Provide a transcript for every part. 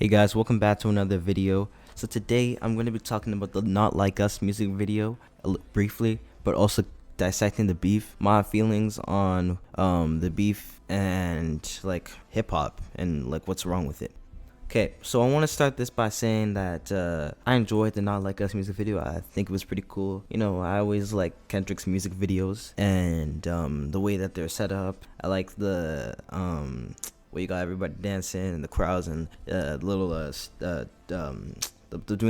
Hey guys, welcome back to another video. So today I'm going to be talking about the Not Like Us music video briefly, but also dissecting the beef, my feelings on the beef and like hip hop and like what's wrong with it. Okay, so I want to start this by saying that I enjoyed the Not Like Us music video. I think it was pretty cool. You know, I always like Kendrick's music videos and the way that they're set up. I like the where you got everybody dancing and the crowds and doing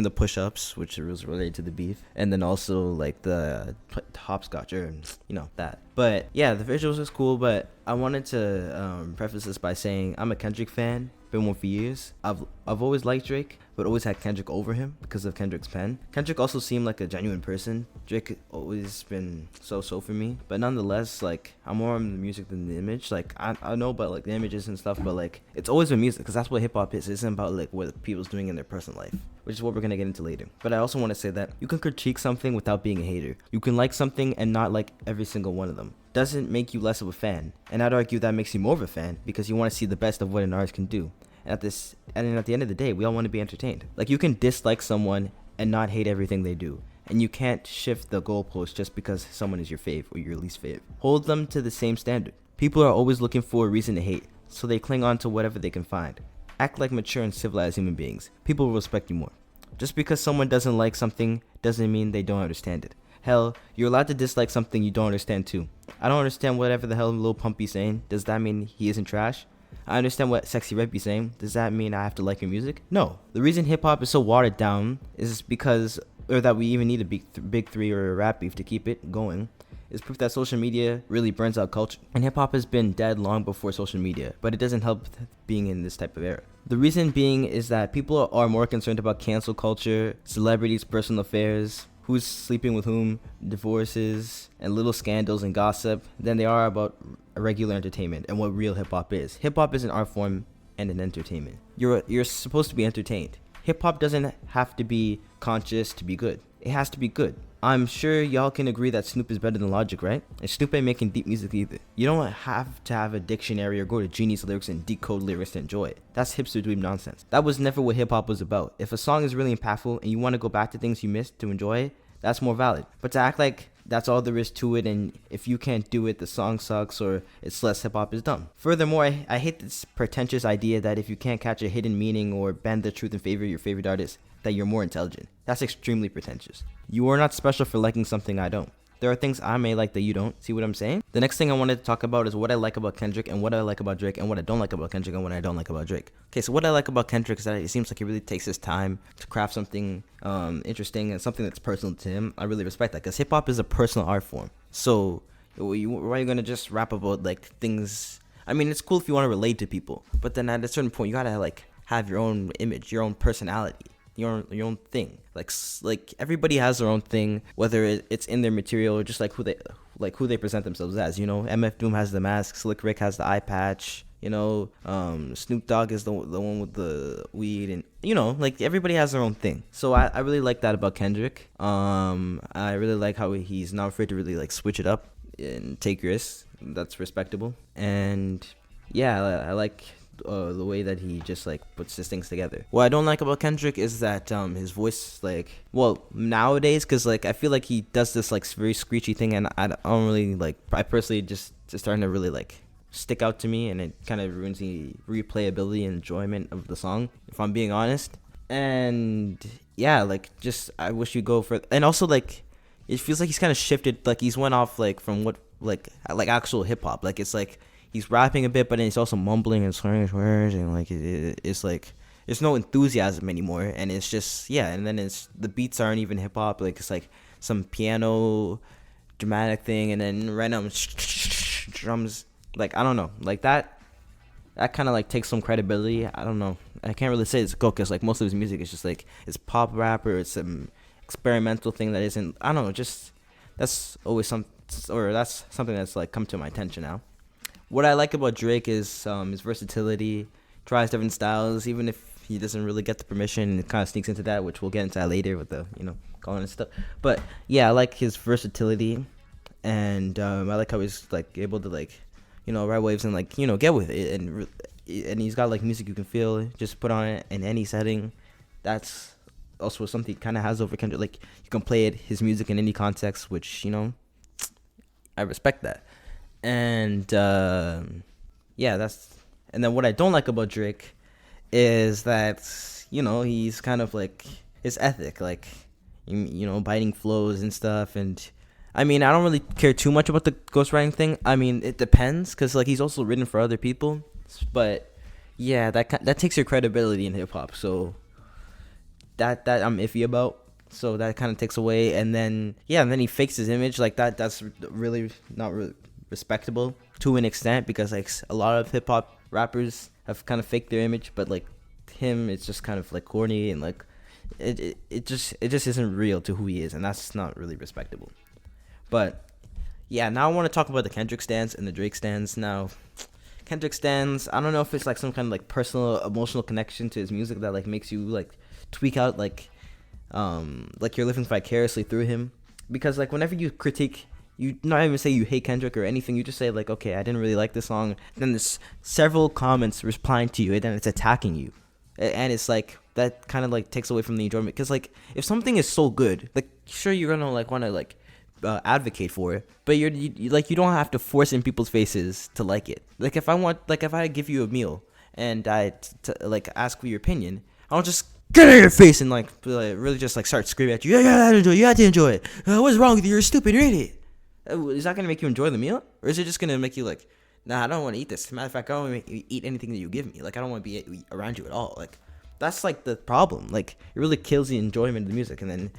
the push-ups, which was related to the beef, and then also like the hopscotch or that. But yeah, the visuals was cool. But I wanted to preface this by saying I'm a Kendrick fan. Been one for years. I've always liked Drake, but always had Kendrick over him because of Kendrick's pen. Kendrick also seemed like a genuine person. Drake always been so for me, but nonetheless, like I'm more on the music than the image. Like I know about like the images and stuff, but like it's always been music because that's what hip hop is. It isn't about like what people's doing in their personal life, which is what we're gonna get into later. But I also want to say that you can critique something without being a hater. You can like something and not like every single one of them. Doesn't make you less of a fan, and I'd argue that makes you more of a fan because you want to see the best of what an artist can do. And at the end of the day, we all want to be entertained. Like you can dislike someone and not hate everything they do, and you can't shift the goalpost just because someone is your fave or your least fave. Hold them to the same standard. People are always looking for a reason to hate, so they cling on to whatever they can find. Act like mature and civilized human beings. People will respect you more. Just because someone doesn't like something doesn't mean they don't understand it. Hell, you're allowed to dislike something you don't understand too. I don't understand whatever the hell Lil Pumpy's saying. Does that mean he isn't trash? I understand what Sexy Red be saying. Does that mean I have to like your music? No. The reason hip hop is so watered down is because, or that we even need a big three or a rap beef to keep it going, is proof that social media really burns out culture. And hip hop has been dead long before social media, but it doesn't help being in this type of era. The reason being is that people are more concerned about cancel culture, celebrities' personal affairs, who's sleeping with whom, divorces, and little scandals and gossip than they are about regular entertainment and what real hip-hop is. Hip-hop is an art form and an entertainment. You're supposed to be entertained. Hip-hop doesn't have to be conscious to be good. It has to be good. I'm sure y'all can agree that Snoop is better than Logic, right? And Snoop ain't making deep music either. You don't have to have a dictionary or go to Genie's lyrics and decode lyrics to enjoy it. That's hipster dweeb nonsense. That was never what hip-hop was about. If a song is really impactful and you want to go back to things you missed to enjoy it, that's more valid. But to act like that's all there is to it, and if you can't do it, the song sucks or it's less hip-hop is dumb. Furthermore, I hate this pretentious idea that if you can't catch a hidden meaning or bend the truth in favor of your favorite artist, that you're more intelligent. That's extremely pretentious. You are not special for liking something I don't. There are things I may like that you don't. See what I'm saying? The next thing I wanted to talk about is what I like about Kendrick and what I like about Drake and what I don't like about Kendrick and what I don't like about Drake. Okay, so what I like about Kendrick is that it seems like he really takes his time to craft something interesting and something that's personal to him. I really respect that because hip hop is a personal art form. So why are you gonna just rap about like things? I mean, it's cool if you want to relate to people, but then at a certain point, you gotta like have your own image, your own personality. Your own thing. Like everybody has their own thing, whether it's in their material or just like who they present themselves as. You know, MF Doom has the mask, Slick Rick has the eye patch. You know, Snoop Dogg is the one with the weed, and you know, like everybody has their own thing. So I really like that about Kendrick. I really like how he's not afraid to really like switch it up and take risks. That's respectable. And yeah, I like the way that he just like puts his things together. What I don't like about Kendrick is that his voice, like, well, nowadays, because like I feel like he does this like very screechy thing, and I don't really like. I personally just starting to really like stick out to me, and it kind of ruins the replayability and enjoyment of the song, if I'm being honest. And yeah, like just I wish you go for, and also like it feels like he's kind of shifted, like he's went off like from what like actual hip hop, like it's like he's rapping a bit, but then he's also mumbling and slurring his words, and like it's like there's no enthusiasm anymore, and it's just and then it's the beats aren't even hip hop, like it's like some piano dramatic thing, and then random drums, like I don't know, like that kind of like takes some credibility. I don't know, I can't really say it's go because like most of his music is just like it's pop rap or it's some experimental thing that isn't, I don't know, just that's always that's something that's like come to my attention now. What I like about Drake is his versatility, tries different styles, even if he doesn't really get the permission, it kind of sneaks into that, which we'll get into that later with the, calling and stuff. But yeah, I like his versatility, and I like how he's like able to like, ride waves and like, get with it. And and he's got like music you can feel, just put on it in any setting. That's also something he kind of has over Kendrick. Like, you can play his music in any context, which, you know, I respect that. And yeah, that's. And then what I don't like about Drake is that, you know, he's kind of like his ethic, like, you know, biting flows and stuff. And I mean, I don't really care too much about the ghostwriting thing. I mean, it depends, because like he's also written for other people, but yeah, that takes your credibility in hip hop. So that I'm iffy about. So that kind of takes away. And then and then he fakes his image like that. That's really not really respectable to an extent, because like a lot of hip hop rappers have kind of faked their image, but like him, it's just kind of like corny, and like it just isn't real to who he is, and that's not really respectable. But yeah, now I want to talk about the Kendrick stans and the Drake stans. Now, Kendrick stans, I don't know if it's like some kind of like personal emotional connection to his music that like makes you like tweak out like you're living vicariously through him, because like whenever you critique, you not even say you hate Kendrick or anything, you just say like, okay, I didn't really like this song, then there's several comments replying to you, and then it's attacking you, and it's like that kind of like takes away from the enjoyment. Because like if something is so good, like sure, you're gonna like want to like advocate for it, but you don't have to force in people's faces to like it. Like if I give you a meal and I like ask for your opinion, I don't just get in your face and like really just like start screaming at you. You have to enjoy it. What's wrong with you? You're stupid. You're an idiot. Is that gonna make you enjoy the meal, or is it just gonna make you like, nah, I don't want to eat this? As a matter of fact, I don't want to eat anything that you give me. Like, I don't want to be around you at all. Like, that's like the problem. Like, it really kills the enjoyment of the music, and then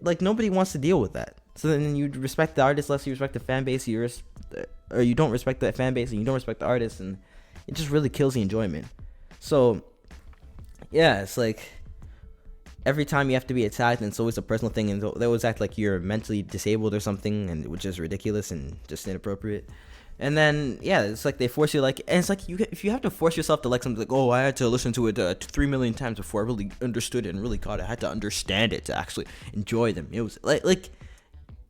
like nobody wants to deal with that. So then you respect the artist less you respect the fan base. Or you don't respect the fan base and you don't respect the artist, and it just really kills the enjoyment. So yeah, it's like every time you have to be attacked, and it's always a personal thing, and they always act like you're mentally disabled or something, and which is ridiculous and just inappropriate. And then yeah, it's like they force you like, and it's like if you have to force yourself to like something, like, oh, I had to listen to it 3 million times before I really understood it and really caught it. I had to understand it to actually enjoy them. It was like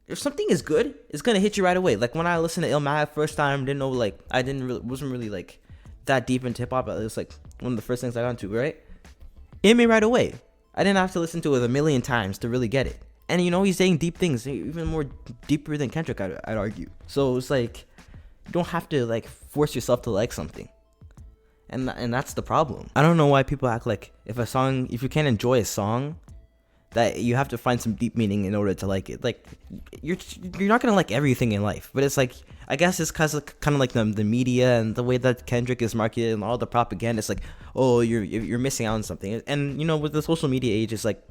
if something is good, it's gonna hit you right away. Like when I listened to Illmatic first time, didn't know, like I wasn't really like that deep into hip hop. It was like one of the first things I got into, right? It hit me right away. I didn't have to listen to it a million times to really get it. And you know, he's saying deep things, even more deeper than Kendrick, I'd argue. So it's like you don't have to like force yourself to like something. And that's the problem. I don't know why people act like if you can't enjoy a song, that you have to find some deep meaning in order to like it. Like you're not gonna like everything in life, but it's like, I guess it's because of kind of like the media and the way that Kendrick is marketed and all the propaganda. It's like, oh, you're missing out on something. And you know, with the social media age, it's like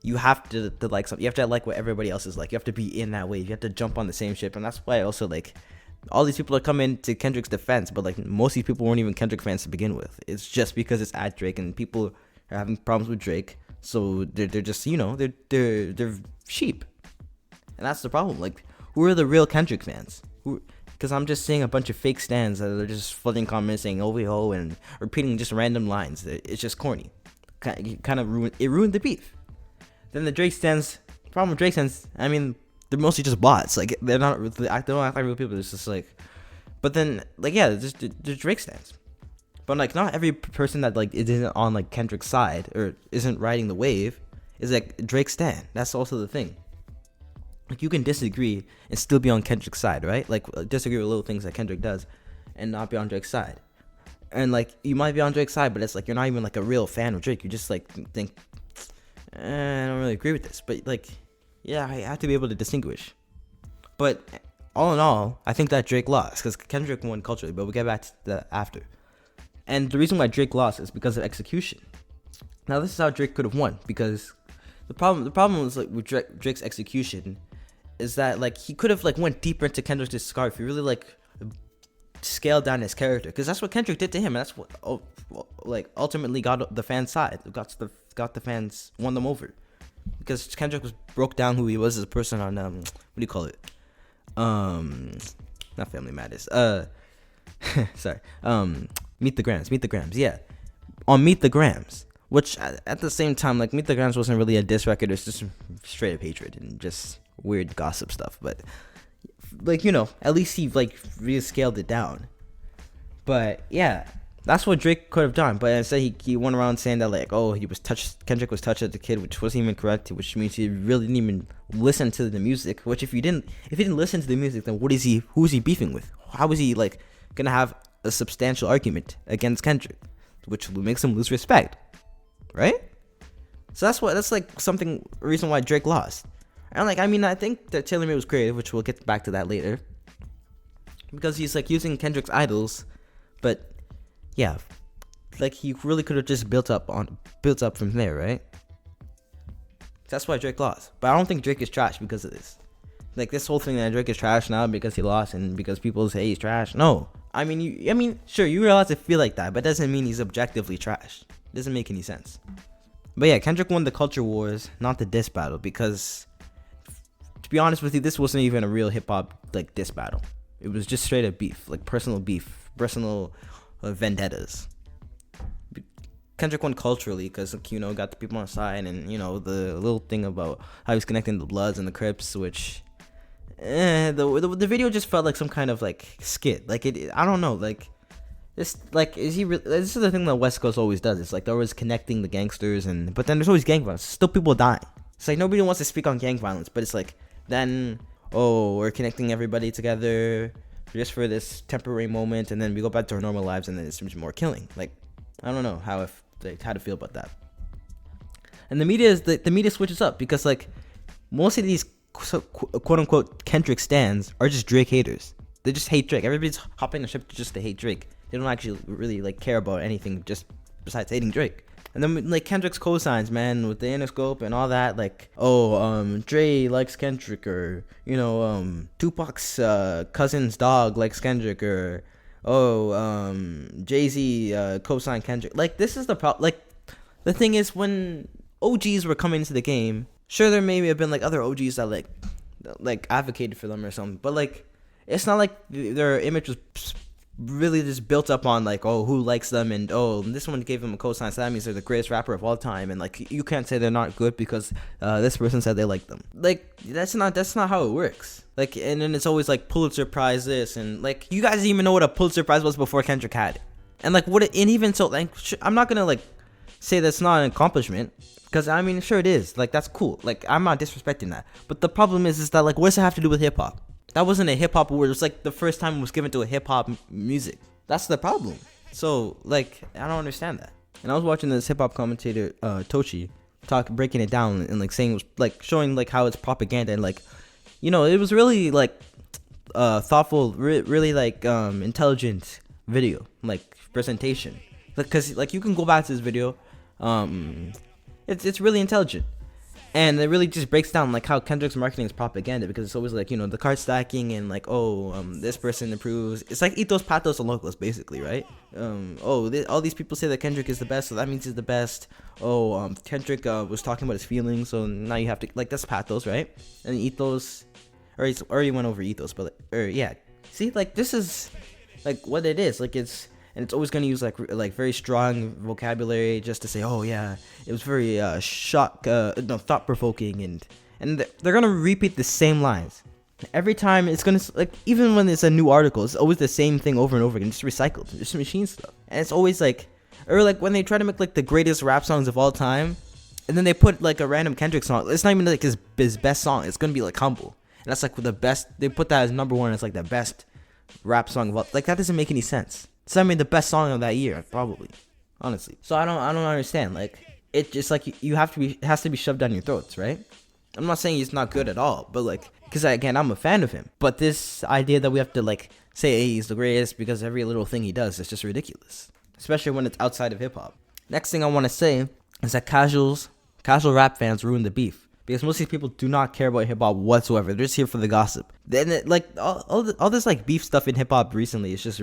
you have to like something. You have to like what everybody else is like. You have to be in that wave. You have to jump on the same ship. And that's why I also like all these people are coming to Kendrick's defense, but like most of these people weren't even Kendrick fans to begin with. It's just because it's at Drake and people are having problems with Drake. So they're just, you know, they're sheep, and that's the problem. Like, who are the real Kendrick fans? Because I'm just seeing a bunch of fake stans that are just flooding comments saying "oh, ho" and repeating just random lines. It's just corny. Kind of ruined the beef. Then the Drake stans. Problem with Drake stans, I mean, they're mostly just bots. Like they don't act like real people. It's just like, but then like yeah, they're Drake stans. But like not every person that like isn't on like Kendrick's side or isn't riding the wave is like Drake stan. That's also the thing. Like you can disagree and still be on Kendrick's side, right? Like disagree with little things that Kendrick does and not be on Drake's side. And like you might be on Drake's side, but it's like you're not even like a real fan of Drake. You just like think, I don't really agree with this. But like, yeah, I have to be able to distinguish. But all in all, I think that Drake lost because Kendrick won culturally. But we'll get back to that after. And the reason why Drake lost is because of execution. Now this is how Drake could have won, because the problem was like with Drake's execution is that like he could have like went deeper into Kendrick's discography if he really like scaled down his character, because that's what Kendrick did to him, and that's what like ultimately got the fans' side, got the fans, won them over, because Kendrick broke down who he was as a person on what do you call it, not Family Matters, sorry, Meet the Grams, yeah. On Meet the Grams, which at the same time, like Meet the Grams wasn't really a diss record, it's just straight up hatred and just weird gossip stuff. But like, you know, at least he like really scaled it down. But yeah, That's what Drake could have done, but instead he went around saying that like, oh, Kendrick was touched as a kid, which wasn't even correct, which means he really didn't even listen to the music. Which if he didn't listen to the music, then who is he beefing with? How is he like gonna have a substantial argument against Kendrick, which makes him lose respect, right? So that's like reason why Drake lost. And like, I mean, I think that Taylor Made was creative, which we'll get back to that later, because he's like using Kendrick's idols, but yeah, like he really could have just built up from there, right? That's why Drake lost. But I don't think Drake is trash because of this. Like this whole thing that Drake is trash now because he lost and because people say he's trash. No, I mean, sure, you're allowed to feel like that, but it doesn't mean he's objectively trash. It doesn't make any sense. But yeah, Kendrick won the culture wars, not the diss battle, because to be honest with you, this wasn't even a real hip hop like diss battle. It was just straight up beef, like personal vendettas. Kendrick won culturally because, you know, got the people on his side, and you know the little thing about how he's connecting the Bloods and the Crips, which the video just felt like some kind of like skit. Like I don't know, like this, like this is the thing that West Coast always does. It's like they're always connecting the gangsters, but then there's always gang violence. Still people dying. It's like nobody wants to speak on gang violence, but it's like then we're connecting everybody together just for this temporary moment, and then we go back to our normal lives, and then it's more killing. Like I don't know how to feel about that. And the media switches up because like most of these quote unquote Kendrick stans are just Drake haters. They just hate Drake. Everybody's hopping the ship just to hate Drake. They don't actually really like care about anything just besides hating Drake. And then like Kendrick's cosigns, man, with the Interscope and all that, like, Dre likes Kendrick, or you know, Tupac's cousin's dog likes Kendrick, or Jay-Z co-signed Kendrick. Like this is the problem. Like the thing is, when OGs were coming into the game, sure there maybe have been like other OGs that like advocated for them or something, but like it's not like their image was really just built up on like, oh, who likes them, and this one gave them a cosign, so that means they're the greatest rapper of all time, and like you can't say they're not good because this person said they like them. Like that's not how it works. Like, and then it's always like Pulitzer Prize this, and like you guys didn't even know what a Pulitzer Prize was before Kendrick had it. And like and even so, like I'm not gonna like say that's not an accomplishment, because I mean sure it is, like that's cool, like I'm not disrespecting that, but the problem is that like what does it have to do with hip hop? That wasn't a hip hop award. It was like the first time it was given to a hip hop music. That's the problem. So like I don't understand that. And I was watching this hip hop commentator Tochi breaking it down and like saying it was like showing like how it's propaganda, and like, you know, it was really like thoughtful, really like intelligent video, like presentation. Because like you can go back to this video, it's really intelligent. And it really just breaks down like how Kendrick's marketing is propaganda, because it's always like, you know, the card stacking and like, this person approves. It's like Itos, Patos, and Locos basically, right? All these people say that Kendrick is the best, so that means he's the best. Kendrick was talking about his feelings, so now you have to, like, that's Patos, right? And Ethos, or he's already went over Ethos, but yeah. See, like this is like what it is. Like it's always gonna use like very strong vocabulary just to say, oh yeah, it was very thought provoking, and they're gonna repeat the same lines every time. It's gonna, like, even when it's a new article, it's always the same thing over and over again, just recycled, just machine stuff. And it's always like, or like when they try to make like the greatest rap songs of all time, and then they put like a random Kendrick song. It's not even like his best song. It's gonna be like Humble, and that's like the best. They put that as number one as like the best rap song of all. Like that doesn't make any sense. It's I mean the best song of that year, probably, honestly. So I don't understand. Like it just like you have to be, it has to be shoved down your throats, right? I'm not saying he's not good at all, but like, because again, I'm a fan of him. But this idea that we have to like say, hey, he's the greatest because every little thing he does is just ridiculous, especially when it's outside of hip hop. Next thing I want to say is that casual rap fans ruin the beef, because most of these people do not care about hip hop whatsoever. They're just here for the gossip. Then like all this like beef stuff in hip hop recently is just,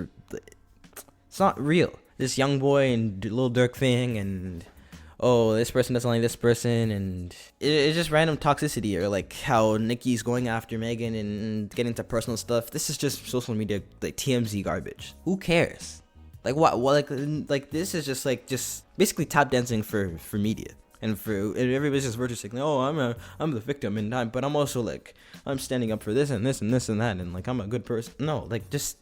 it's not real. This Young Boy and Lil Durk thing, and this person doesn't like this person, and it's just random toxicity, or like how Nicki's going after Megan and getting into personal stuff. This is just social media, like TMZ garbage. Who cares? Like what like this is just like just basically tap dancing for media, and everybody's just virtue signaling. Oh, I'm the victim, and but I'm also like, I'm standing up for this and this and this and that, and like I'm a good person. No, like just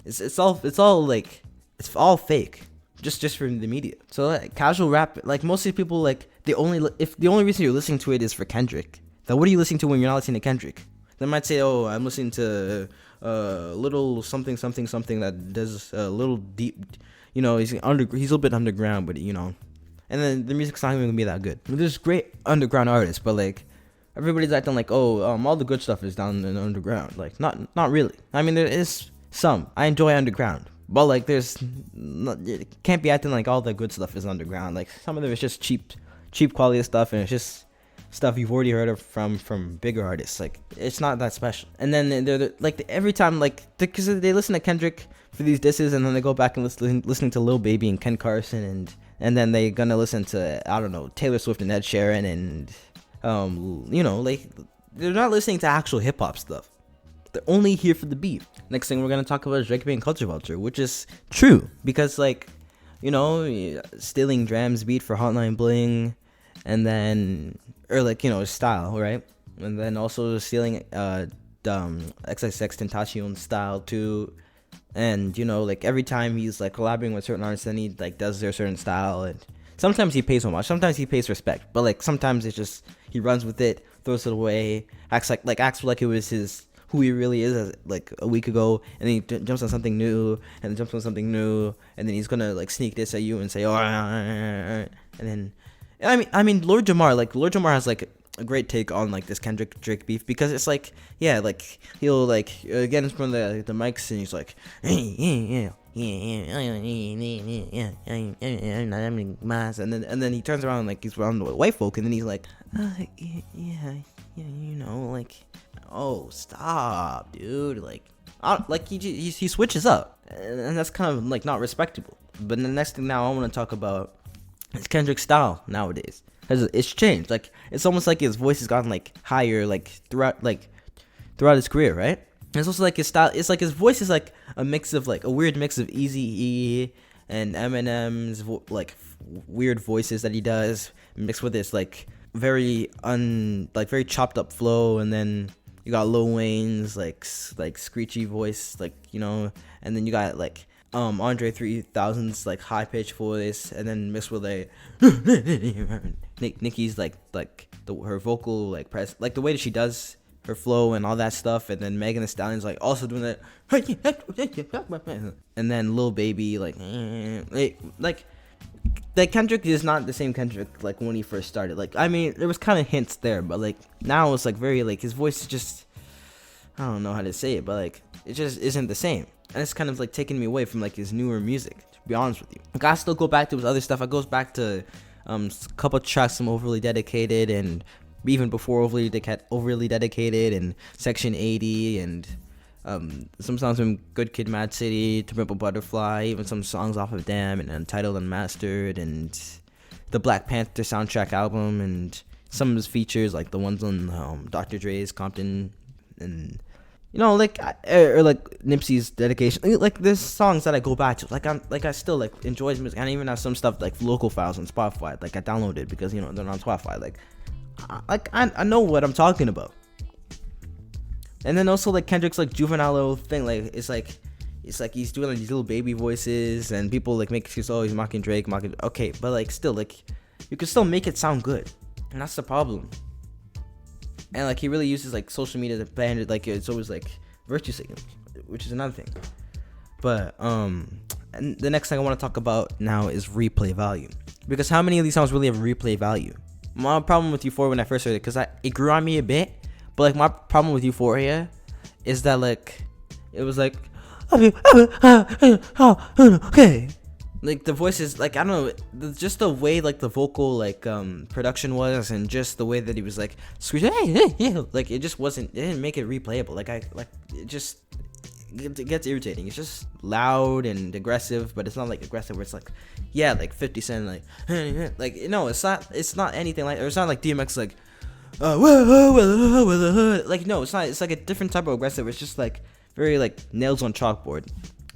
it's all like, it's all fake. just from the media. So like casual rap, like most of the people, like if the only reason you're listening to it is for Kendrick, then what are you listening to when you're not listening to Kendrick? They might say, oh, I'm listening to little something that does a little deep, he's a little bit underground, but and then the music's not even gonna be that good. There's great underground artists, but like everybody's acting like, oh, all the good stuff is down in the underground. Like not really. I mean, there is some. I enjoy underground, but like it can't be acting like all the good stuff is underground. Like some of them is just cheap quality stuff, and it's just stuff you've already heard of from bigger artists. Like it's not that special. And then they're like every time, like because they listen to Kendrick for these disses, and then they go back and listening to Lil Baby and Ken Carson, and then they gonna listen to, I don't know, Taylor Swift and Ed Sheeran, and like they're not listening to actual hip hop stuff. They're only here for the beat. Next thing we're gonna talk about is Drake being culture vulture, which is true because like stealing Dram's beat for Hotline Bling, and then style, right? And then also stealing XXXTentacion's style too. And like every time he's like collaborating with certain artists, then he like does their certain style, and sometimes he pays homage, sometimes he pays respect, but like sometimes it's just he runs with it, throws it away, acts like it was who he really is like a week ago, and then he jumps on something new, and then jumps on something new, and then he's gonna like sneak this at you and say, oh, and then I mean Lord Jamar has like a great take on like this Kendrick Drake beef, because it's like, yeah, like he'll like get in front of the mics and he's like, and then he turns around like he's around with white folk, and then he's like, like, oh, stop, dude, like he switches up, and that's kind of like not respectable. But the next thing now I want to talk about is Kendrick's style nowadays. It's changed. Like it's almost like his voice has gotten like higher like throughout his career, right? And it's also like his style. It's like his voice is like a weird mix of Eazy-E and Eminem's weird voices that he does, mixed with this like very chopped up flow, and then you got Lil Wayne's like screechy voice, and then you got like Andre 3000's like high pitched voice, and then mixed with Nicki's her vocal like press, like the way that she does her flow and all that stuff, and then Megan Thee Stallion's like also doing that, and then Lil Baby like Kendrick is not the same Kendrick like when he first started. Like I mean there was kind of hints there, but like now it's like very like his voice is just, I don't know how to say it, but like it just isn't the same. And it's kind of like taking me away from like his newer music, to be honest with you. Like I still go back to his other stuff. I goes back to a couple tracks from Overly Dedicated, and even before Overly Dedicated, and Section 80, and some songs from Good Kid, Mad City, To Pimp a Butterfly, even some songs off of Damn, and Untitled Unmastered, and the Black Panther soundtrack album, and some of his features like the ones on Dr. Dre's Compton, and or like Nipsey's Dedication. Like there's songs that I go back to. I still like enjoy his music. I even have some stuff like local files on Spotify. Like I downloaded because they're on Spotify. I know what I'm talking about. And then also like Kendrick's like juvenile thing. Like it's like he's doing like these little baby voices, and people like make excuses. Oh, he's mocking Drake. Okay, but like still like you can still make it sound good, and that's the problem. And like he really uses like social media to ban it, like it's always like virtue signaling, which is another thing. But and the next thing I want to talk about now is replay value, because how many of these songs really have replay value? My problem with Euphoria when I first heard it, because it grew on me a bit, but like my problem with Euphoria is that like it was like okay. Like the voices, like I don't know, just the way like the vocal like production was, and just the way that he was like screeching, like it just wasn't, it didn't make it replayable. It gets irritating. It's just loud and aggressive, but it's not like aggressive where it's like, yeah, like 50 Cent like it's not anything like, or it's not like DMX like like no, it's not. It's like a different type of aggressive. It's just like very like nails on chalkboard.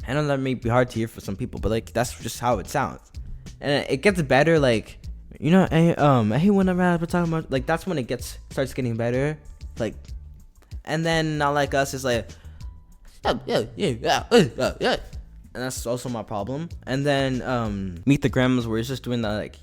I know that may be hard to hear for some people, but like that's just how it sounds, and it gets better. Like I hate when I'm talking about, like that's when it starts getting better. Like, and then not like us is like yeah. and that's also my problem. And then Meet the Grams, where he's just doing that, like,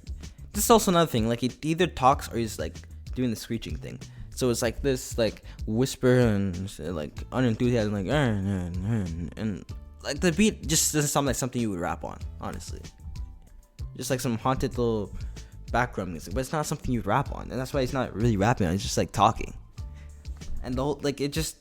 this is also another thing, like he either talks or he's like doing the screeching thing. So it's like this like whisper and like unenthusiasm, like and like the beat just doesn't sound like something you would rap on, honestly. Just like some haunted little background music, but it's not something you'd rap on, and that's why he's not really rapping on. He's just like talking, and the whole like it just.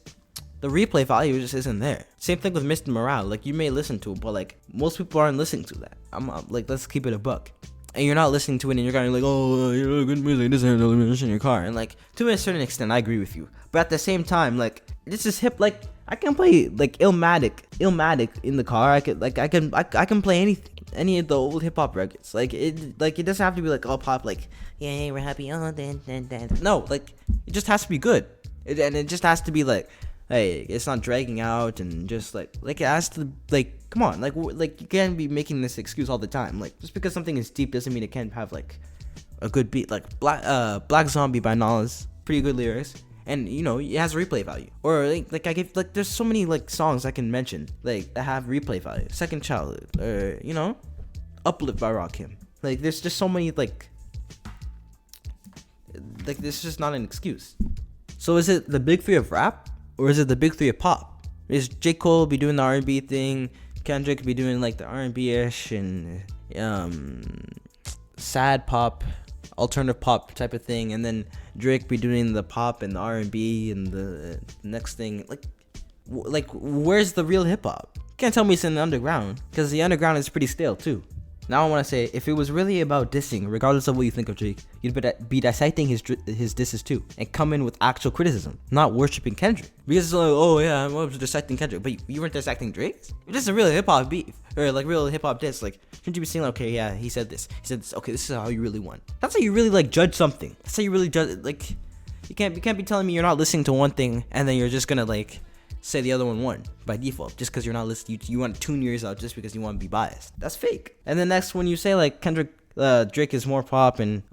The replay value just isn't there. Same thing with Mr. Morale. Like, you may listen to it, but like most people aren't listening to that. I'm like, let's keep it a buck. And you're not listening to it, and you're kind of like, oh, you know, good music, this is in your car. And like, to a certain extent, I agree with you. But at the same time, like, this is hip. Like, I can play like Illmatic in the car. I can play anything, any of the old hip hop records. Like it doesn't have to be like all pop. Like, yeah, we're happy. Oh, then. No, like it just has to be good. And it just has to be like. Hey, it's not dragging out and just like it has to like come on like you can't be making this excuse all the time. Like just because something is deep doesn't mean it can't have like a good beat. Like Black Zombie by Nas, pretty good lyrics, and you know it has replay value. Or like I give like there's so many like songs I can mention like that have replay value. Second Childhood, or you know, Uplift by Rakim. Like there's just so many like this is just not an excuse. So is it the big three of rap? Or is it the big three of pop? Is J. Cole be doing the R&B thing? Kendrick be doing like the R&B-ish and sad pop, alternative pop type of thing, and then Drake be doing the pop and the R&B and the next thing. Like where's the real hip hop? Can't tell me it's in the underground, because the underground is pretty stale too. Now I want to say, if it was really about dissing, regardless of what you think of Drake, you'd be dissecting his disses too, and come in with actual criticism, not worshiping Kendrick. Because it's like, oh yeah, I'm dissecting Kendrick, but you weren't dissecting Drake? This is a real hip hop beef, or like real hip hop diss. Like, shouldn't you be saying, like, okay, yeah, he said this, okay, this is how you really want. That's how you really like judge something. That's how you really judge. Like, you can't be telling me you're not listening to one thing and then you're just gonna like say the other one won by default just because you're not listening. You want to tune yours out just because you want to be biased. That's fake. And then next, when you say like Drake is more pop and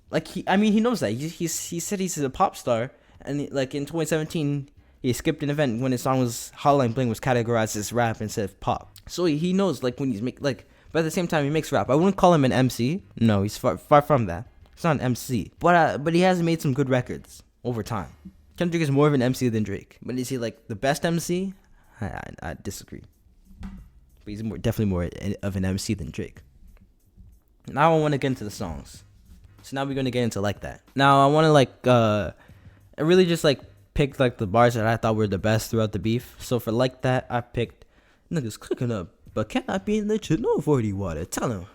like he knows that he said he's a pop star, and like in 2017 he skipped an event when his song was Hotline Bling was categorized as rap instead of pop. So he knows like when he's but at the same time he makes rap. I wouldn't call him an MC. No, he's far from that. He's not an MC. But he has made some good records over time. Kendrick is more of an MC than Drake. But is he like the best MC? I disagree. But he's definitely more of an MC than Drake. Now I want to get into the songs. So now we're going to get into Like That. Now I want to I really just like pick like the bars that I thought were the best throughout the beef. So for Like That, I picked niggas cooking up, but can I be legit? No 40 water. Tell him.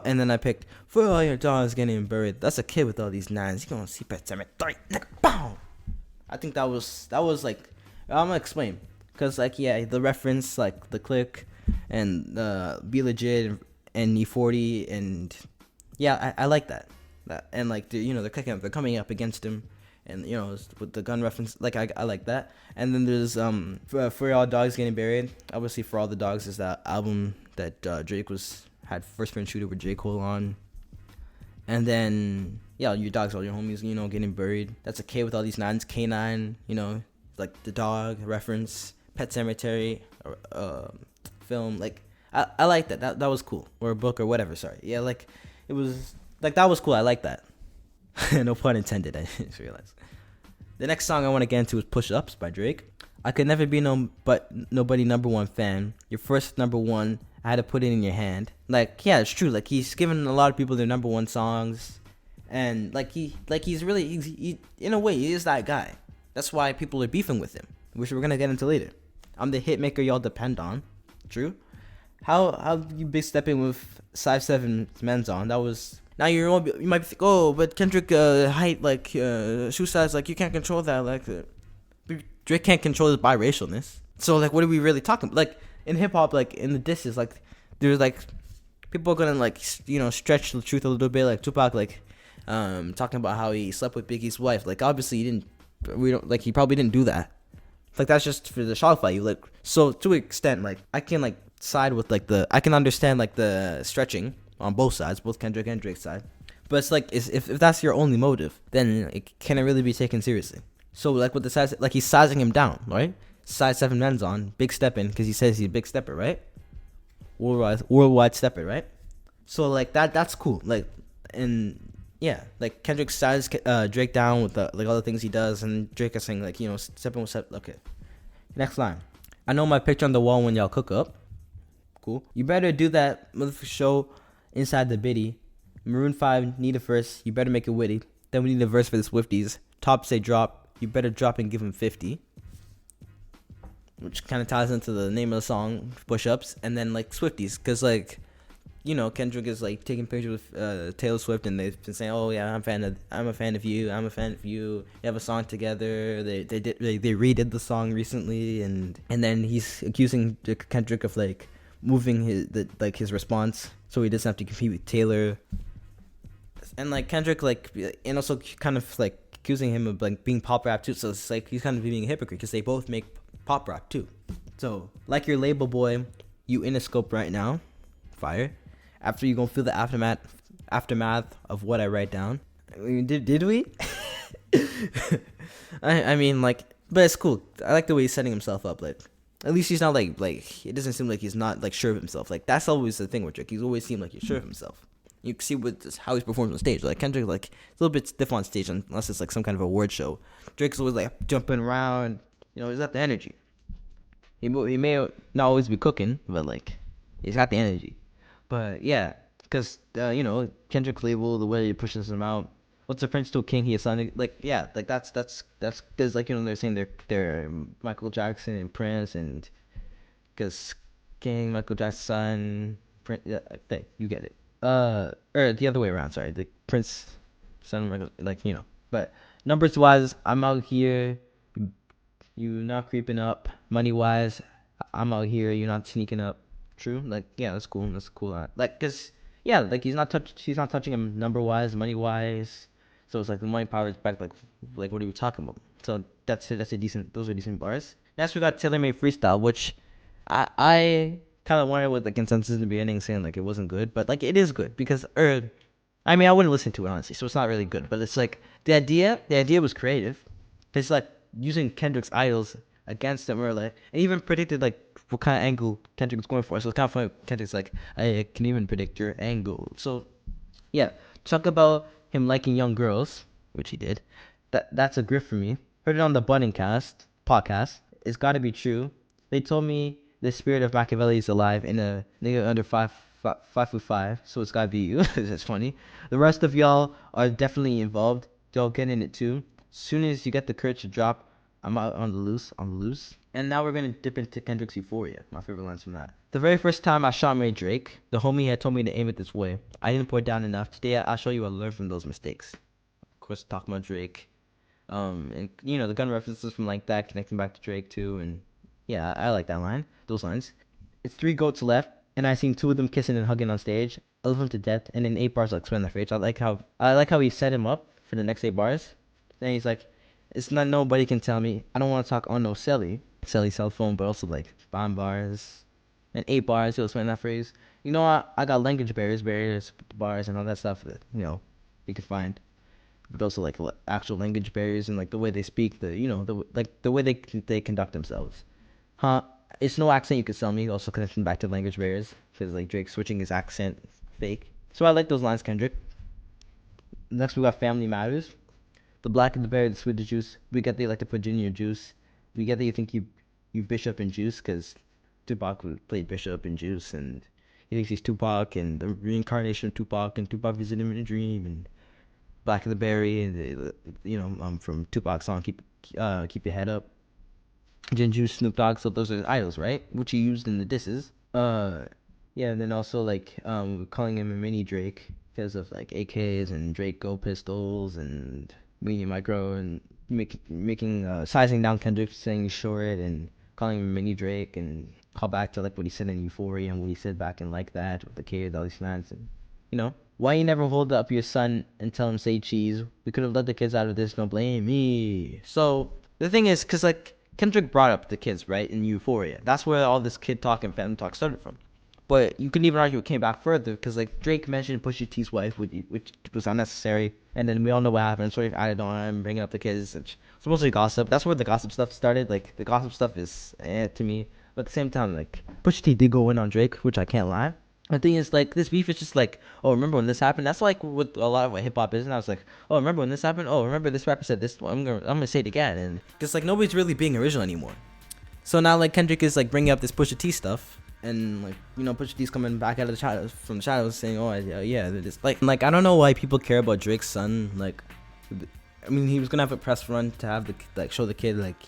And then I picked for all your dogs getting buried. That's a kid with all these nines. You gonna see Pet Cemetery, nigga, boom. I think that was like, I'm gonna explain, cause like yeah, the reference like the click and Be Legit and E40 and yeah, I like that and like they're coming up against him, and you know with the gun reference, like I like that. And then there's for all dogs getting buried. Obviously, For All the Dogs is that album that Drake had First Person Shooter with J. Cole on. And then, yeah, your dogs, all your homies, you know, getting buried. That's a K with all these nines. K9, you know, like the dog reference. Pet Cemetery, film. Like, I like that. That was cool. Or a book or whatever, sorry. Yeah, like, it was, like, that was cool. I like that. No pun intended, I just realized. The next song I want to get into is Push Ups by Drake. I could never be nobody number one fan. Your first number one, I had to put it in your hand. Like, yeah, it's true. Like, he's given a lot of people their number one songs, and he's really in a way he is that guy. That's why people are beefing with him, which we're gonna get into later. I'm the hit maker y'all depend on. True. How you big stepping with 5'7" men's on? That was. Now you might think, oh, but Kendrick height, like shoe size, like you can't control that. Like Drake can't control his biracialness. So like, what are we really talking about? Like in hip hop, like in the disses, like there's like people are gonna like stretch the truth a little bit. Like Tupac, like talking about how he slept with Biggie's wife. Like obviously he probably didn't do that. Like that's just for the shock value. Like so to an extent, like I can like side with like I can understand like the stretching on both sides, both Kendrick and Drake's side. But it's like if that's your only motive, then it can't really be taken seriously. So like with the size, like he's sizing him down, right? Size 7 men's on, big stepping, because he says he's a big stepper, right? worldwide stepper, right? So like that's cool. Like, and yeah, like Kendrick styles Drake down with the like all the things he does, and Drake is saying like, you know, stepping with step. Okay, next line. I know my picture on the wall when y'all cook up. Cool. You better do that motherfucker show inside the biddy. Maroon 5 need a verse. You better make it witty. Then we need a verse for the Swifties. Top say drop. You better drop and give him 50. Which kind of ties into the name of the song, Push Ups. And then like Swifties. Because like, you know, Kendrick is like taking pictures with Taylor Swift, and they've been saying, "Oh yeah, I'm a fan of you. I'm a fan of you. You have a song together." They redid the song recently, and then he's accusing Kendrick of like moving his response, so he doesn't have to compete with Taylor. And like Kendrick and also kind of like accusing him of like being pop rap too. So it's like he's kind of being a hypocrite because they both make pop rap too. So like your label boy, you in a scope right now, fire. After you gonna feel the aftermath of what I write down. I mean, did we? I mean, like, but it's cool. I like the way he's setting himself up. Like, at least he's not like it doesn't seem like he's not like sure of himself. Like that's always the thing with Drake. He's always seemed like he's sure of himself. You can see with how he's performed on stage. Like Kendrick, like a little bit stiff on stage unless it's like some kind of award show. Drake's always like jumping around. You know, he's got the energy. He may not always be cooking, but like he's got the energy. But yeah, because you know, Kendrick label, the way he pushes him out. What's the Prince to a King? He is son. Like yeah, like that's because like, you know, they're saying they're Michael Jackson and Prince, and because King, Michael Jackson's son, Prince. Yeah, you get it. Or the other way around. Sorry, the Prince, son, Michael. Like, you know. But numbers wise, I'm out here. You not creeping up. Money wise, I'm out here. You're not sneaking up. True. Like yeah, that's cool. That's cool. Like cause yeah, like he's not touching him number wise, money wise. So it's like the money power is back. Like what are we talking about? So that's it. Those are decent bars. Next we got Taylor Made Freestyle, which I kind of wanted with the consensus in the beginning saying like it wasn't good, but like it is good because I mean I wouldn't listen to it honestly, so it's not really good. But it's like the idea was creative. It's like using Kendrick's idols against him, or like, and even predicted like what kind of angle Kendrick was going for. So it's kind of funny. Kendrick's like, I can even predict your angle. So yeah, talk about him liking young girls, which he did. That's a grift for me. Heard it on the Budding Cast podcast. It's got to be true. They told me the spirit of Machiavelli is alive in a nigga under 5'5", so it's gotta be you. That's funny. The rest of y'all are definitely involved. Y'all get in it too. Soon as you get the courage to drop, I'm out on the loose. And now we're gonna dip into Kendrick's Euphoria, my favorite lines from that. The very first time I shot Mary Drake, the homie had told me to aim it this way. I didn't pour down enough. Today I'll show you I learned from those mistakes. Of course, talking about Drake. And you know, the gun references from like that connecting back to Drake too, and yeah, I like that line. Those lines. It's 3 goats left, and I seen 2 of them kissing and hugging on stage. I love them to death, and in 8 bars I'll explain their face. I like how he set him up for the next 8 bars. Then he's like, it's not nobody can tell me. I don't want to talk on no celly cell phone, but also like bomb bars. And 8 bars, he'll explain that phrase. You know, I got language barriers, bars, and all that stuff that, you know, you can find. But also like actual language barriers and like the way they speak, the way they conduct themselves. Huh? It's no accent you could sell me. Also connecting back to language barriers, because like Drake switching his accent, fake. So I like those lines, Kendrick. Next we got Family Matters. The black and the berry, the sweet, the juice. We get that you like to put gin in your juice. We get that you think you Bishop and Juice, because Tupac played Bishop and Juice, and he thinks he's Tupac and the reincarnation of Tupac, and Tupac visited him in a dream, and Black and the Berry, and from Tupac's song Keep Your Head Up. Gin Juice, Snoop Dogg, so those are idols, right? Which he used in the disses. Yeah, and then also like calling him a mini Drake because of like AKs and Drake Go Pistols and Mini Micro, and making sizing down Kendrick, saying he's short, and calling him a mini Drake, and call back to like what he said in Euphoria and what he said back in Like That with the kids, all these lines, and why you never hold up your son and tell him say cheese? We could have let the kids out of this. Don't blame me. So the thing is, cause like Kendrick brought up the kids, right, in Euphoria. That's where all this kid talk and family talk started from. But you can even argue it came back further, because like Drake mentioned Pusha T's wife, which was unnecessary, and then we all know what happened. Sort of added on, bringing up the kids. It's mostly gossip. That's where the gossip stuff started. Like the gossip stuff is to me. But at the same time, like Pusha T did go in on Drake, which I can't lie. The thing is, like, this beef is just like, oh, remember when this happened? That's like with a lot of what hip hop is. And I was like, oh, remember when this happened? Oh, remember this rapper said this? Well, I'm gonna say it again. And because like nobody's really being original anymore. So now like Kendrick is like bringing up this Pusha T stuff, and like Pusha T's coming back out of the shadows from the shadows saying, oh yeah, this like I don't know why people care about Drake's son. Like, I mean, he was gonna have a press run to have the like show the kid like.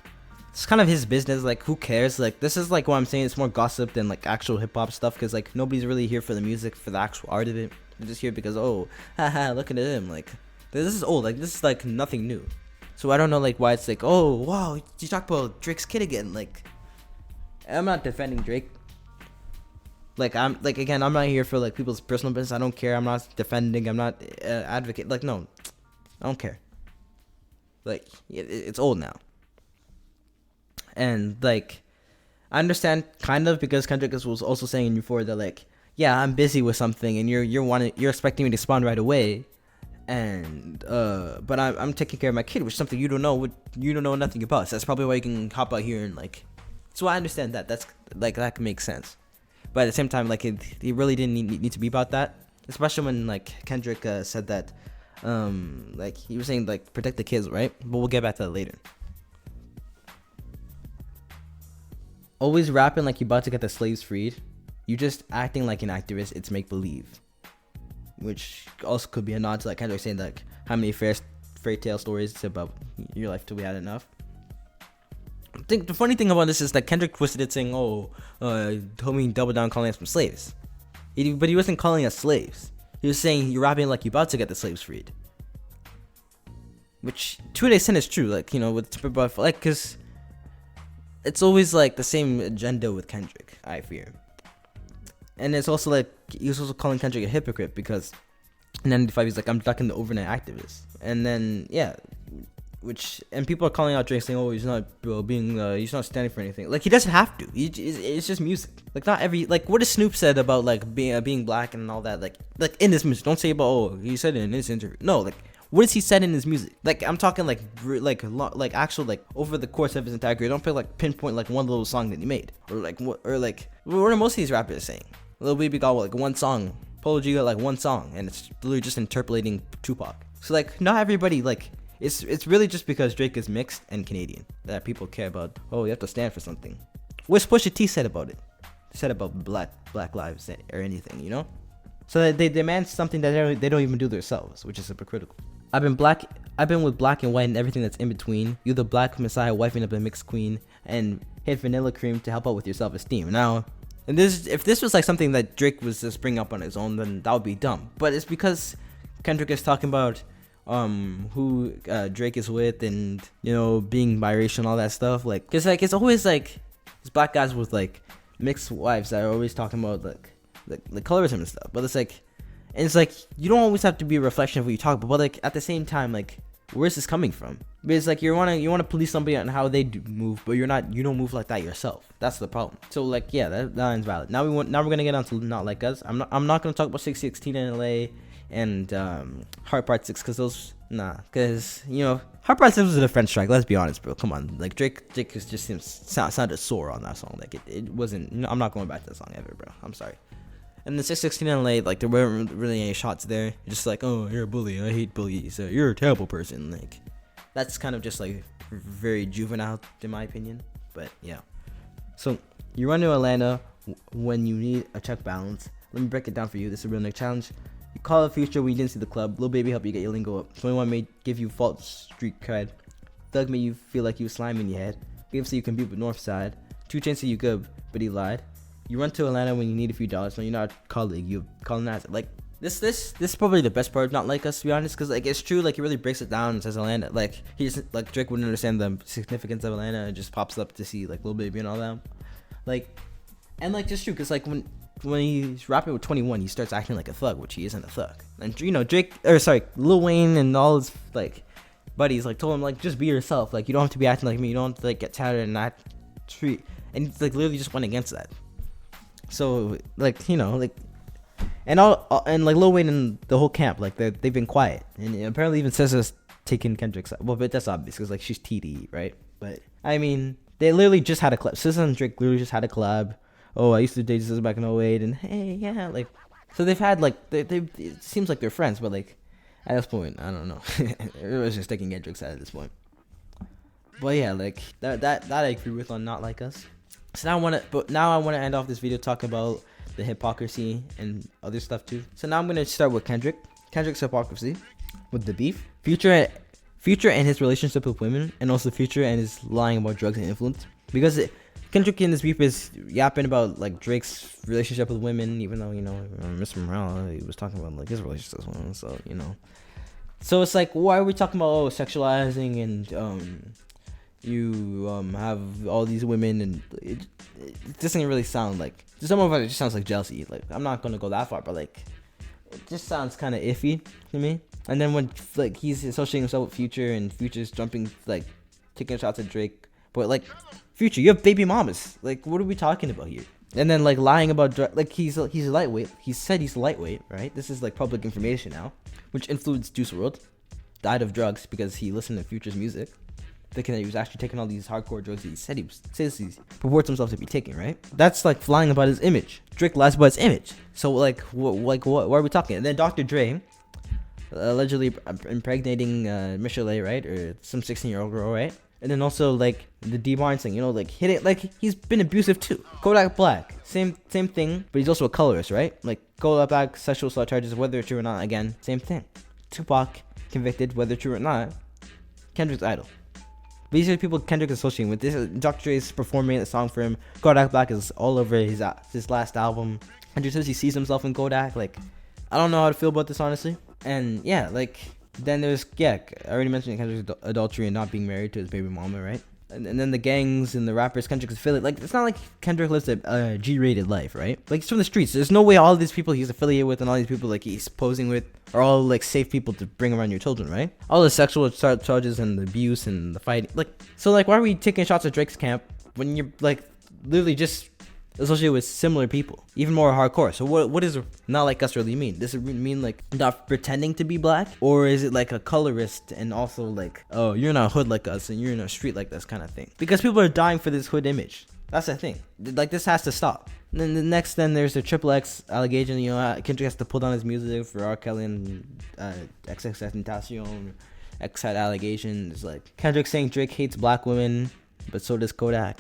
It's kind of his business. Like, who cares? Like, this is like what I'm saying. It's more gossip than like actual hip hop stuff. Cause like nobody's really here for the music, for the actual art of it. They're just here because haha, look at him. Like, this is old. Like, this is like nothing new. So I don't know like why it's like, oh wow, you talk about Drake's kid again. Like, I'm not defending Drake. Like, I'm like again, I'm not here for like people's personal business. I don't care. I'm not defending. I'm not advocate. Like, no, I don't care. Like, it's old now. And like, I understand kind of because Kendrick was also saying in Euphoria that like, yeah, I'm busy with something and you're expecting me to respond right away, and but I'm taking care of my kid, which is something you don't know nothing about. So that's probably why you can hop out here and like. So I understand that. That's like that can make sense, but at the same time, like it really didn't need to be about that, especially when like Kendrick said that, like he was saying like protect the kids, right? But we'll get back to that later. Always rapping like you're about to get the slaves freed. You just acting like an activist. It's make believe, which also could be a nod to like Kendrick saying like how many fairy tale stories about your life till we had enough. I think the funny thing about this is that Kendrick twisted it saying, "Oh, told me double down calling us some slaves," but he wasn't calling us slaves. He was saying you're rapping like you're about to get the slaves freed, which to an extent is true. Like with like because. It's always like the same agenda with Kendrick, I fear. And it's also like he was also calling Kendrick a hypocrite because in 95 he's like, I'm ducking the overnight activist. And then and people are calling out Drake saying, oh, he's not he's not standing for anything. Like, he doesn't have to. It's just music. Like, not every like what has Snoop said about like being black and all that. Like in this music, don't say about he said it in this interview. No, like. What has he said in his music? Like, I'm talking like actual like over the course of his entire career. Don't like pinpoint like one little song that he made, or like what are most of these rappers saying? Lil Baby got like one song, Polo G got like one song, and it's literally just interpolating Tupac. So like, not everybody like it's really just because Drake is mixed and Canadian that people care about. Oh, you have to stand for something. What's Pusha T said about it? He said about black lives or anything, So they demand something that they don't even do themselves, which is hypocritical. I've been with black and white and everything that's in between. You're the black messiah wifing up a mixed queen and hit vanilla cream to help out with your self-esteem. Now, and if this was like something that Drake was just bringing up on his own, then that would be dumb. But it's because Kendrick is talking about who Drake is with and being biracial and all that stuff. Like, cause like it's always like these black guys with like mixed wives that are always talking about like colorism and stuff. But it's like. And it's like, you don't always have to be a reflection of what you talk about, but like at the same time, like, where's this coming from? Because like you wanna police somebody on how they move, but you don't move like that yourself. That's the problem. So like, yeah, that line's valid. Now we're gonna get on to Not Like Us. I'm not gonna talk about 616 in LA and Heart Part 6 because Heart Part 6 was a French track. Let's be honest, bro. Come on, like Drake just sounded sore on that song. Like it wasn't. I'm not going back to that song ever, bro. I'm sorry. And the 616 in LA, like there weren't really any shots there. Just like, oh, you're a bully. I hate bullies. You're a terrible person. Like, that's kind of just like very juvenile in my opinion. But yeah. So you run to Atlanta when you need a check balance. Let me break it down for you. This is a real neck challenge. You call a Future when you didn't see the club. Lil Baby help you get your lingo up. 21 may give you false street cred. Thug made you feel like you slime in your head. Give so you compete with Northside. 2 Chainz said you good, but he lied. You run to Atlanta when you need a few dollars. When you're not a colleague, you colonize it. Like this is probably the best part of Not Like Us, to be honest, because like it's true. Like he really breaks it down and says Atlanta. Like he's like Drake wouldn't understand the significance of Atlanta. It just pops up to see like Lil Baby and all that. Like and like just true, because like when he's rapping with 21, he starts acting like a thug, which he isn't a thug. And Lil Wayne and all his like buddies like told him like just be yourself. Like you don't have to be acting like me. You don't have to like get tattered and not treat. And he's like literally just went against that. So like like and like Lil Wayne and the whole camp like they've been quiet, and apparently even SZA's taking Kendrick's side. Well, but that's obvious because like she's TDE, right? But I mean They literally just had a collab. SZA and Drake literally just had a collab. Oh, I used to date SZA back in 08, and hey, yeah, like, so they've had like they it seems like they're friends, but like at this point, I don't know. It was just taking Kendrick's side at this point. But yeah, like that I agree with on Not Like Us. So now I wanna end off this video talking about the hypocrisy and other stuff too. So now I'm gonna start with Kendrick's hypocrisy with the beef, Future and his relationship with women, and also Future and his lying about drugs and influence. Because Kendrick in this beef is yapping about like Drake's relationship with women, even though, you know, Mr. Morale, he was talking about like his relationship with women. So, you know, so it's like, why are we talking about sexualizing and you have all these women, and it doesn't really sound like, to some of it just sounds like jealousy. Like, I'm not gonna go that far, but like it just sounds kind of iffy to me. And then when like he's associating himself with Future, and Future's jumping, like taking shots at Drake, but like, Future, you have baby mamas. Like, what are we talking about here? And then like lying about like he's lightweight. He said he's lightweight, right? This is like public information now, which influenced Juice WRLD. Died of drugs because he listened to Future's music, thinking that he was actually taking all these hardcore drugs that he said he purports himself to be taking, right? That's like lying about his image. Drake lies about his image. So like what are we talking? And then Dr. Dre allegedly impregnating Michelle, right, or some 16-year-old girl, right? And then also like the D Barnes thing, you know, like hit it, like he's been abusive too. Kodak Black, same thing, but he's also a colorist, right? Like Kodak Black, sexual assault charges, whether true or not, again, same thing. Tupac convicted, whether true or not. Kendrick's idol. These are the people Kendrick is associating with. This Dr. Dre is performing a song for him. Kodak Black is all over his last album. Kendrick says he sees himself in Kodak. Like, I don't know how to feel about this, honestly. And yeah, like, then there's, I already mentioned Kendrick's adultery and not being married to his baby mama, right? And then the gangs and the rappers Kendrick's affiliate. Like, it's not like Kendrick lives a G-rated life, right? Like, he's from the streets. There's no way all these people he's affiliated with and all these people like he's posing with are all like safe people to bring around your children, right? All the sexual charges and the abuse and the fight. Like, so like, why are we taking shots at Drake's camp when you're like literally just associated with similar people, even more hardcore? So what does Not Like Us really mean? Does it mean like not pretending to be black, or is it like a colorist and also like, oh, you're not hood like us and you're in a street like us kind of thing? Because people are dying for this hood image. That's the thing. Like, this has to stop. And then there's the Triple X allegation. You know, Kendrick has to pull down his music for R. Kelly and XXXTentacion. X had allegations like Kendrick saying Drake hates black women, but so does Kodak.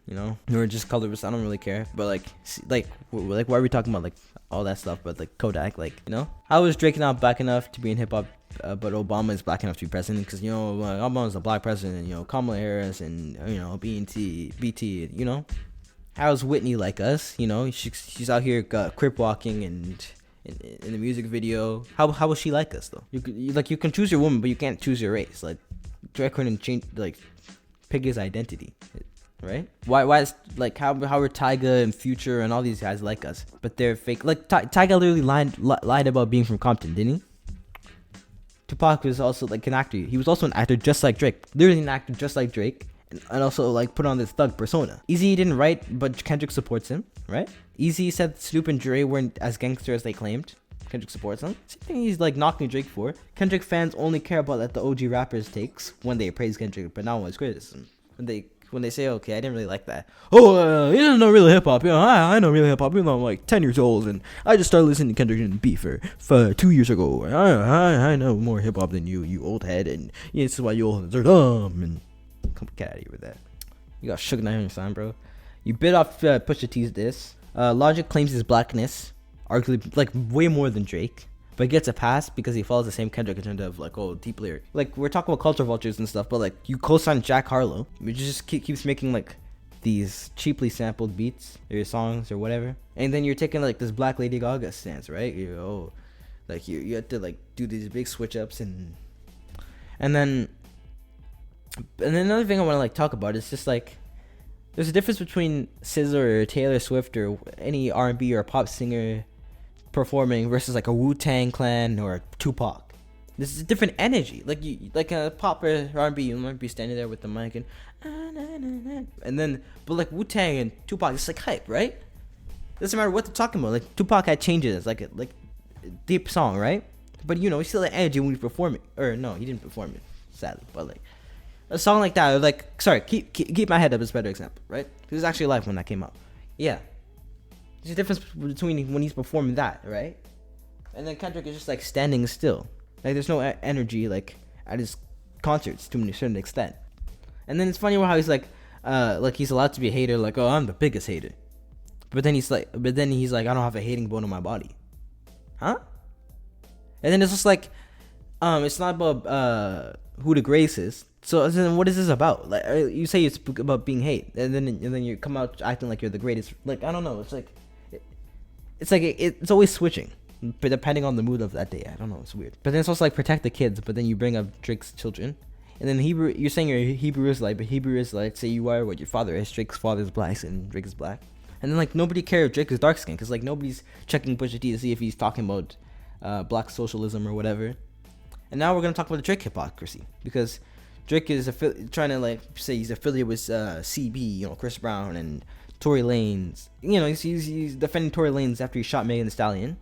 You know, we're just colorist. I don't really care. But like why are we talking about like all that stuff? But like Kodak, like, you know, how is Drake not black enough to be in hip hop, but Obama is black enough to be president? Because, you know, Obama's a black president. You know, Kamala Harris and, you know, BT. You know, how's Whitney like us? You know, she's out here crip walking and in the music video. How was she like us though? You can choose your woman, but you can't choose your race. Like, Drake couldn't change, like, pick his identity. Right? Why is like how are Tyga and Future and all these guys like us, but they're fake? Like, Tyga literally lied about being from Compton, didn't he? Tupac was also like an actor. He was also an actor just like Drake, literally an actor just like Drake, and also like put on this thug persona. Eazy didn't write, but Kendrick supports him, right? Eazy said Snoop and Dre weren't as gangster as they claimed. Kendrick supports him. Same thing he's like knocking Drake for. Kendrick fans only care about that the OG rappers takes when they praise Kendrick, but not when it's criticism. When they say, okay, I didn't really like that. Oh, he doesn't know real hip hop. You know, I know real hip hop. You know, I'm like 10 years old and I just started listening to Kendrick and Beef for 2 years ago. I know more hip hop than you old head, and yeah, this is why you old heads are dumb. And get out of here with that. You got Suge Knight on your sign, bro. You bit off Pusha T's diss. Logic claims his blackness, arguably like way more than Drake, but gets a pass because he follows the same Kendrick agenda of like, oh, deep lyric. Like, we're talking about culture vultures and stuff, but like, you co-sign Jack Harlow, which just keeps making like these cheaply sampled beats or songs or whatever, and then you're taking like this Black Lady Gaga stance, right? You have to like do these big switch ups and then another thing I want to like talk about is just like, there's a difference between SZA or Taylor Swift or any R&B or pop singer performing versus like a Wu-Tang Clan or a Tupac. This is a different energy. Like, you like a pop or R&B, you might be standing there with the mic and then, but like Wu-Tang and Tupac, it's like hype, right? Doesn't matter what they're talking about. Like, Tupac had changes, like a deep song, right? But you know, he still had energy when he was performing. Or no, he didn't perform it, sadly. But like, a song like that, or like, sorry, keep my head up is a better example, right? Because it was actually live when that came out. Yeah, there's a difference between when he's performing that, right? And then Kendrick is just like standing still, like there's no energy like at his concerts to a certain extent. And then it's funny how he's like he's allowed to be a hater, like, oh, I'm the biggest hater. But then he's like, I don't have a hating bone in my body, huh? And then it's just like, it's not about who the greatest is. So then what is this about? Like, you say it's about being hate, and then you come out acting like you're the greatest. Like, I don't know. It's like it's always switching, but depending on the mood of that day. I don't know. It's weird. But then it's also like protect the kids. But then you bring up Drake's children, and then you're saying you're a Hebrew Israelite, but Hebrew Israelite say you are what your father is. Drake's father is black, and Drake is black. And then like nobody cares if Drake is dark skinned, because like nobody's checking Pusha T to see if he's talking about black socialism or whatever. And now we're gonna talk about the Drake hypocrisy, because Drake is trying to like say he's affiliated with CB, Chris Brown and Tory Lanez. He's defending Tory Lanez after he shot Megan Thee Stallion.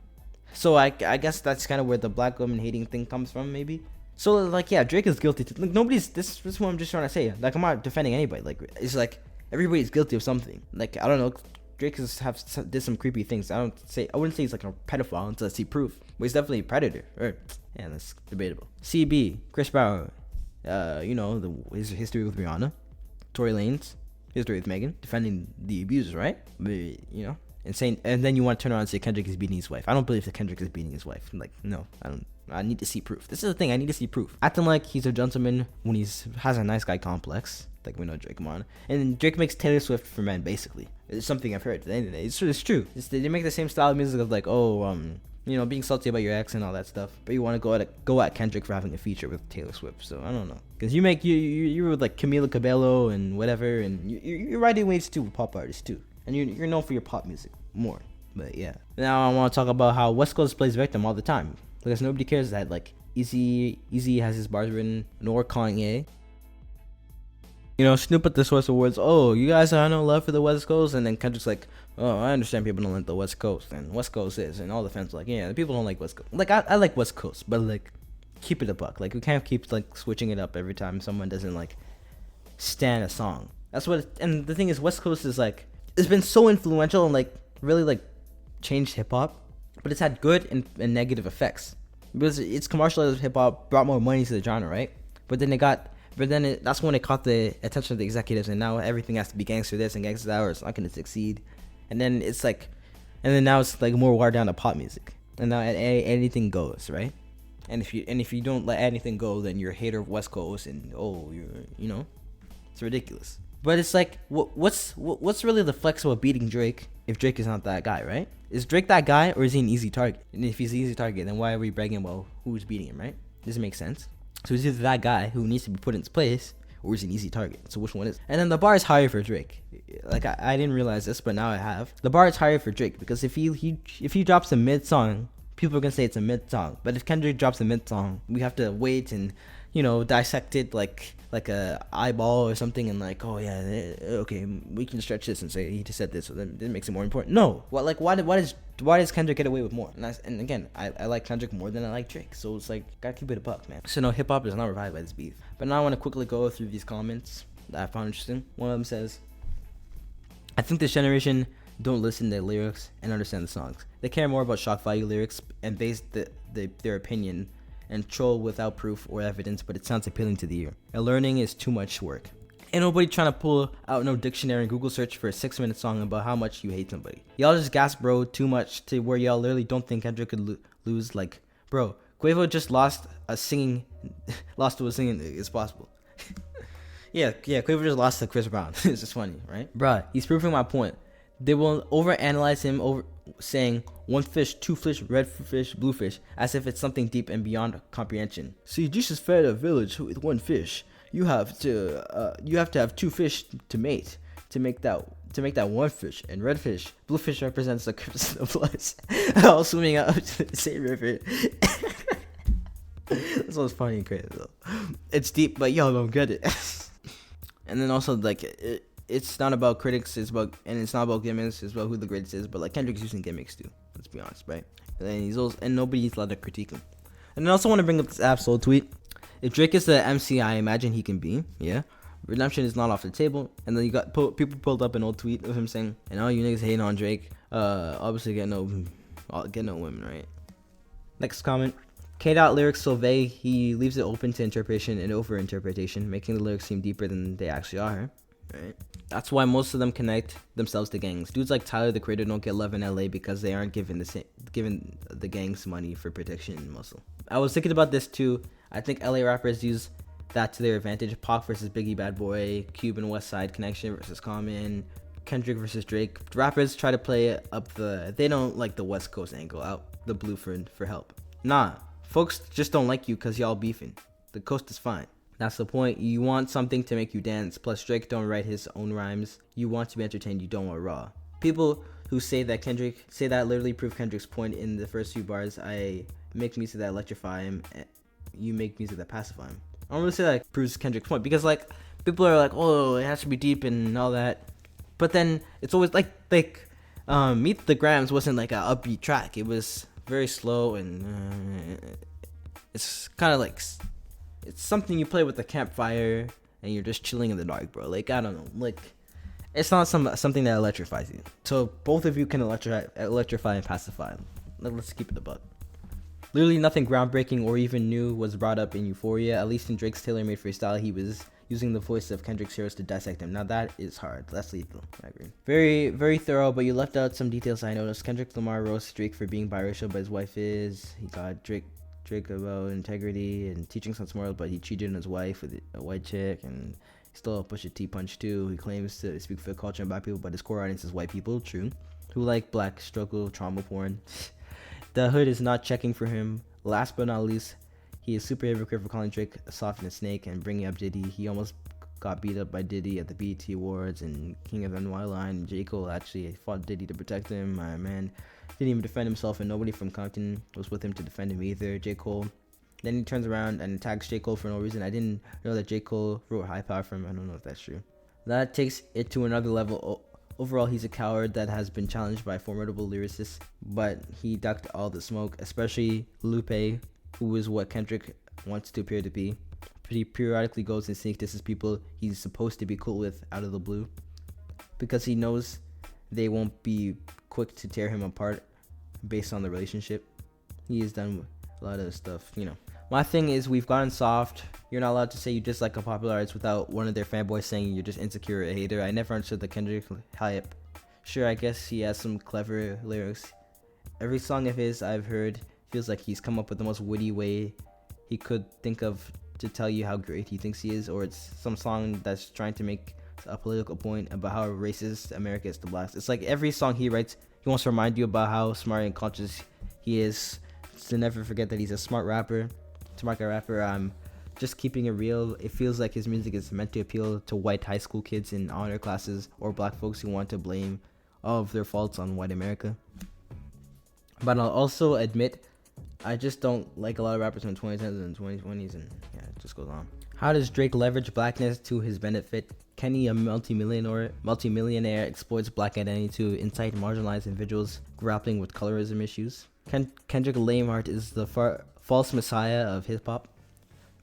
So I guess that's kind of where the black woman hating thing comes from, maybe. So like, yeah, Drake is guilty. Like this is what I'm just trying to say. Like, I'm not defending anybody. Like, it's like everybody's guilty of something. Like, I don't know. Drake did some creepy things. I wouldn't say he's like a pedophile until I see proof. But he's definitely a predator. Yeah, that's debatable. CB, Chris Brown. His history with Rihanna, Tory Lanez, history with Megan, defending the abusers, right? But, insane. And then you want to turn around and say Kendrick is beating his wife. I don't believe that Kendrick is beating his wife. Like, no, I don't. I need to see proof. This is the thing. I need to see proof. Acting like he's a gentleman when has a nice guy complex, like we know Drake. Come on. And Drake makes Taylor Swift for men, basically. It's something I've heard. At the end of the day, it's true. They make the same style of music of like, being salty about your ex and all that stuff, but you want to go at Kendrick for having a feature with Taylor Swift. So I don't know, because you were like Camila Cabello and whatever, and you're riding waves too with pop artists too, and you're known for your pop music more. But yeah, now I want to talk about how West Coast plays victim all the time, because nobody cares that like Easy has his bars written, nor Kanye. Snoop at the Source Awards, oh, you guys have no love for the West Coast, and then Kendrick's like, oh, I understand people don't like the West Coast, and West Coast is, and all the fans are like, yeah, the people don't like West Coast. Like, I like West Coast, but like, keep it a buck. Like, we can't keep like switching it up every time someone doesn't like stan a song. That's what. And the thing is, West Coast is like, it's been so influential and like really like changed hip hop, but it's had good and negative effects, because it's commercialized hip hop, brought more money to the genre, right? But then that's when it caught the attention of the executives, and now everything has to be gangster this and gangster that, or it's not going to succeed. And then now it's like more watered down to pop music, and now anything goes, right? And if you don't let anything go, then you're a hater of West Coast, and it's ridiculous. But it's like, what's really the flex about beating Drake if Drake is not that guy, right? Is Drake that guy, or is he an easy target? And if he's an easy target, then why are we bragging about who's beating him, right? Does it make sense? So he's either that guy who needs to be put in his place, or is he an easy target? So which one is it? And then the bar is higher for Drake. Like, I didn't realize this, but now I have. The bar is higher for Drake, because if he drops a mid song, people are gonna say it's a mid song. But if Kendrick drops a mid song, we have to wait and dissect it like a eyeball or something, and like, oh yeah, okay, we can stretch this and say he just said this, so then it makes it more important. No, why does Kendrick get away with more? And again, I like Kendrick more than I like Drake, so it's like, gotta keep it a buck, man. So no, hip hop is not revived by this beef. But now I want to quickly go through these comments that I found interesting. One of them says, I think this generation don't listen to lyrics and understand the songs. They care more about shock value lyrics and base their opinion and troll without proof or evidence, but it sounds appealing to the ear. And learning is too much work. Ain't nobody trying to pull out no dictionary and Google search for a 6-minute song about how much you hate somebody. Y'all just gas bro too much to where y'all literally don't think Kendrick could lose. Like, bro, Quavo just lost to a singing is possible. yeah, Quavo just lost to Chris Brown. It's just funny, right? Bruh, he's proving my point. They will overanalyze him over saying one fish, two fish, red fish, blue fish, as if it's something deep and beyond comprehension. See, Jesus fed a village with one fish. You have to have two fish to mate to make that one fish. And red fish, blue fish represents the crystal plus, all swimming out to the same river. This one's funny and crazy though. It's deep, but y'all don't get it. And then also like it's not about critics, it's not about gimmicks, it's about who the greatest is. But like Kendrick's using gimmicks too. Let's be honest, right? And then nobody's allowed to critique him. And I also want to bring up this Absol tweet. If Drake is the MC I imagine he can be, yeah, redemption is not off the table. And then you got people pulled up an old tweet of him saying, and all you niggas hating on Drake, obviously get no women, right? Next comment. K-Dot lyrics so vague, he leaves it open to interpretation and over-interpretation, making the lyrics seem deeper than they actually are, right? That's why most of them connect themselves to gangs. Dudes like Tyler, the Creator, don't get love in LA because they aren't given the gangs money for protection and muscle. I was thinking about this too. I think LA rappers use that to their advantage. Pac versus Biggie, Bad Boy, Cube and West Side Connection versus Common, Kendrick versus Drake. Rappers try to play up they don't like the West Coast angle, out the blue for help. Nah. Folks just don't like you because y'all beefing. The coast is fine. That's the point. You want something to make you dance. Plus, Drake don't write his own rhymes. You want to be entertained. You don't want raw. People who say that literally prove Kendrick's point in the first few bars. I make music that electrify him. You make music that pacify him. I don't really say that proves Kendrick's point because like people are like, oh, it has to be deep and all that. But then it's always like Meet the Grams wasn't like an upbeat track. It was very slow and it's kind of like it's something you play with the campfire and you're just chilling in the dark, bro. Like I don't know, like it's not something that electrifies you. So both of you can electrify and pacify. Let's keep it a buck. Literally nothing groundbreaking or even new was brought up in Euphoria. At least in Drake's tailor-made freestyle, he was using the voice of Kendrick's heroes to dissect him. Now that is hard. That's lethal. I agree. Very, very thorough, but you left out some details I noticed. Kendrick Lamar roasts Drake for being biracial, but his wife is. He got Drake about integrity and teaching some morals, but he cheated on his wife with a white chick, and he stole a Pusha T punch too. He claims to speak for the culture and black people, but his core audience is white people, true, who like black struggle, trauma porn. The hood is not checking for him. Last but not least, he is super hypocrite for calling Drake a soft and a snake and bringing up Diddy. He almost got beat up by Diddy at the BET Awards and King of NY line. J. Cole actually fought Diddy to protect him. My man didn't even defend himself, and nobody from Compton was with him to defend him either. J. Cole. Then he turns around and attacks J. Cole for no reason. I didn't know that J. Cole wrote High Power for him. I don't know if that's true. That takes it to another level. Overall, he's a coward that has been challenged by formidable lyricists, but he ducked all the smoke, especially Lupe, who is what Kendrick wants to appear to be. He periodically goes and sneak disses people he's supposed to be cool with out of the blue because he knows they won't be quick to tear him apart based on the relationship. He has done a lot of stuff, you know. My thing is, we've gotten soft. You're not allowed to say you dislike a popular artist without one of their fanboys saying you're just insecure or a hater. I never understood the Kendrick hype. Sure, I guess he has some clever lyrics. Every song of his I've heard feels like he's come up with the most witty way he could think of to tell you how great he thinks he is, or it's some song that's trying to make a political point about how racist America is to blacks. It's like every song he writes, he wants to remind you about how smart and conscious he is, to never forget that he's a smart rapper. Just keeping it real, it feels like his music is meant to appeal to white high school kids in honor classes or black folks who want to blame all of their faults on white America. But I'll also admit, I just don't like a lot of rappers from the 2010s and 2020s, and yeah, it just goes on. How does Drake leverage blackness to his benefit? Kenny, a multimillionaire, exploits black identity to incite marginalized individuals grappling with colorism issues. Kendrick Lamar is the false messiah of hip-hop.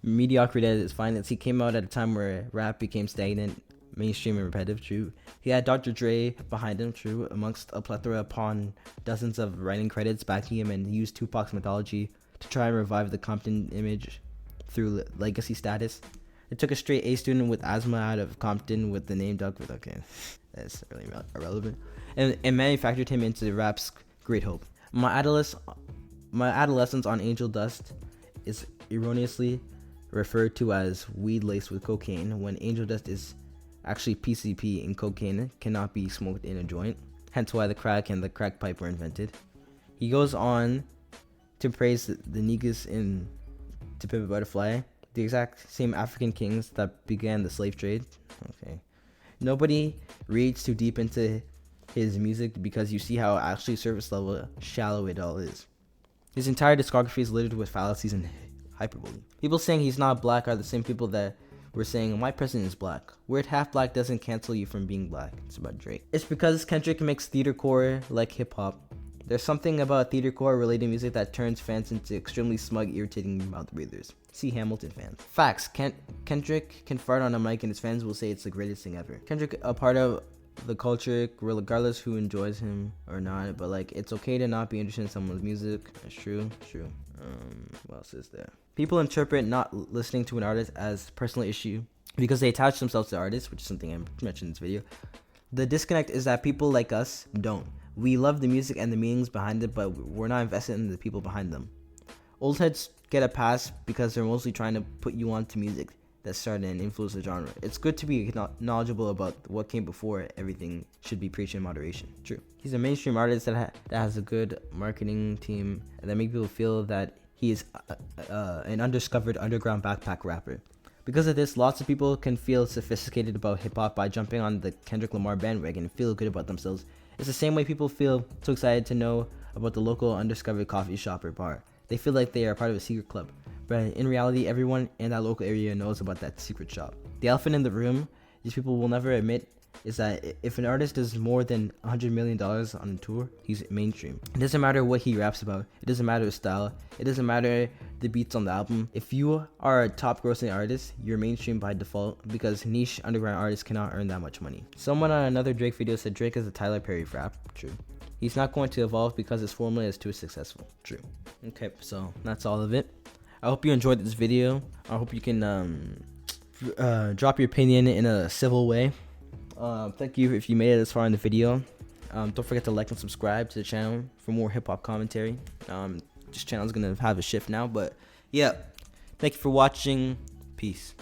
Mediocrity is finance. He came out at a time where rap became stagnant, mainstream, and repetitive, true. He had Dr. Dre behind him, true, amongst a plethora upon dozens of writing credits backing him, and he used Tupac's mythology to try and revive the Compton image through legacy status. It took a straight A student with asthma out of Compton with the name Doug with, okay, that's really irrelevant, and manufactured him into rap's great hope. My adolescence on Angel Dust is erroneously referred to as weed laced with cocaine, when angel dust is actually PCP, and cocaine cannot be smoked in a joint, hence why the crack and the crack pipe were invented. He goes on to praise the niggas in To Pimp a Butterfly, the exact same African kings that began the slave trade. Okay, nobody reads too deep into his music because you see how actually surface level shallow it all is. His entire discography is littered with fallacies and hyperbole. People saying he's not black are the same people that were saying my president is black. Weird half black doesn't cancel you from being black. It's about Drake. It's because Kendrick makes theater core like hip hop. There's something about theatercore related music that turns fans into extremely smug, irritating mouth breathers. See Hamilton fans. Facts. Kendrick can fart on a mic and his fans will say it's the greatest thing ever. Kendrick, a part of the culture, regardless who enjoys him or not, but like it's okay to not be interested in someone's music. That's true. What else is there? People interpret not listening to an artist as personal issue because they attach themselves to artists, which is something I mentioned in this video. The disconnect is that people like us don't. We love the music and the meanings behind it, but we're not invested in the people behind them. Old heads get a pass because they're mostly trying to put you on to music that started and influenced the genre. It's good to be knowledgeable about what came before. Everything should be preached in moderation. True. He's a mainstream artist that has a good marketing team and that make people feel that he is an undiscovered underground backpack rapper. Because of this, lots of people can feel sophisticated about hip-hop by jumping on the Kendrick Lamar bandwagon and feel good about themselves. It's the same way people feel so excited to know about the local undiscovered coffee shop or bar. They feel like they are part of a secret club. But in reality, everyone in that local area knows about that secret shop. The elephant in the room these people will never admit is that if an artist does more than $100 million on a tour, he's mainstream. It doesn't matter what he raps about. It doesn't matter his style. It doesn't matter the beats on the album. If you are a top grossing artist, you're mainstream by default because niche underground artists cannot earn that much money. Someone on another Drake video said Drake is a Tyler Perry of rap. True. He's not going to evolve because his formula is too successful. True. Okay, so that's all of it. I hope you enjoyed this video. I hope you can drop your opinion in a civil way. Thank you if you made it this far in the video. Don't forget to like and subscribe to the channel for more hip-hop commentary. This channel is going to have a shift now, but yeah. Thank you for watching. Peace.